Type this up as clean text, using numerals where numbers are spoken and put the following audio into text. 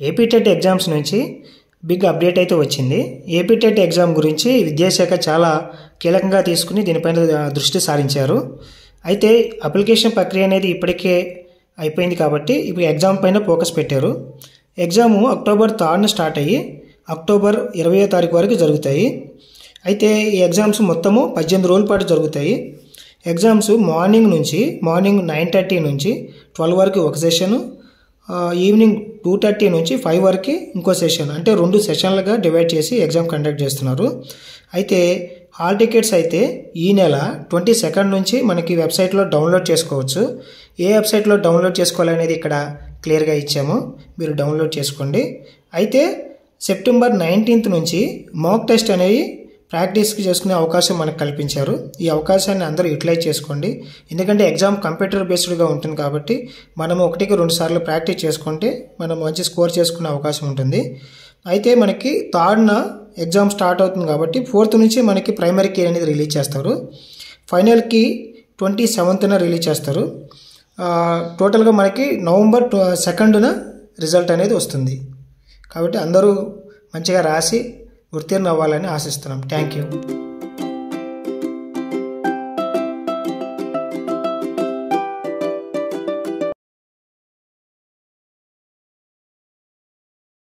AP TET exams నుంచి big update అయితే వచ్చింది. ఏపీ టెట్ ఎగ్జామ్ గురించి విద్యాశాఖ చాలా కీలకంగా తీసుకుని దీనిపైన దృష్టి సారించారు. అయితే అప్లికేషన్ ప్రక్రియ అనేది ఇప్పటికే అయిపోయింది కాబట్టి ఇప్పుడు ఎగ్జామ్ పైన ఫోకస్ పెట్టారు. ఎగ్జాము అక్టోబర్ 3న స్టార్ట్ అయ్యి అక్టోబర్ 20వ తారీఖు వరకు జరుగుతాయి. అయితే ఈ ఎగ్జామ్స్ మొత్తము 18 రోజుల పాటు జరుగుతాయి. ఎగ్జామ్స్ మార్నింగ్ 9:30 నుంచి 12 వరకు ఒక సెషను, ఈవినింగ్ 2:30 నుంచి 5 వరకు ఇంకో సెషన్, అంటే 2 సెషన్లుగా డివైడ్ చేసి ఎగ్జామ్ కండక్ట్ చేస్తున్నారు. అయితే హాల్ టికెట్స్ అయితే ఈ నెల 22 నుంచి మనకి వెబ్సైట్లో డౌన్లోడ్ చేసుకోవచ్చు. ఏ వెబ్సైట్లో డౌన్లోడ్ చేసుకోవాలనేది ఇక్కడ క్లియర్గా ఇచ్చాము, మీరు డౌన్లోడ్ చేసుకోండి. అయితే సెప్టెంబర్ 19th నుంచి మాక్ టెస్ట్ అనేవి ప్రాక్టీస్కి చేసుకునే అవకాశం మనకు కల్పించారు. ఈ అవకాశాన్ని అందరూ యూటిలైజ్ చేసుకోండి. ఎందుకంటే ఎగ్జామ్ కంప్యూటర్ బేస్డ్గా ఉంటుంది కాబట్టి మనం 1-2 సార్లు ప్రాక్టీస్ చేసుకుంటే మనం మంచి స్కోర్ చేసుకునే అవకాశం ఉంటుంది. అయితే మనకి 3న ఎగ్జామ్ స్టార్ట్ అవుతుంది కాబట్టి 4th నుంచి మనకి ప్రైమరీ కీ అనేది రిలీజ్ చేస్తారు. ఫైనల్కి 27న రిలీజ్ చేస్తారు. టోటల్గా మనకి నవంబర్ 2న రిజల్ట్ అనేది వస్తుంది. కాబట్టి అందరూ మంచిగా రాసి ఉత్తీర్ణ అవ్వాలని ఆశిస్తున్నాం. Thank you.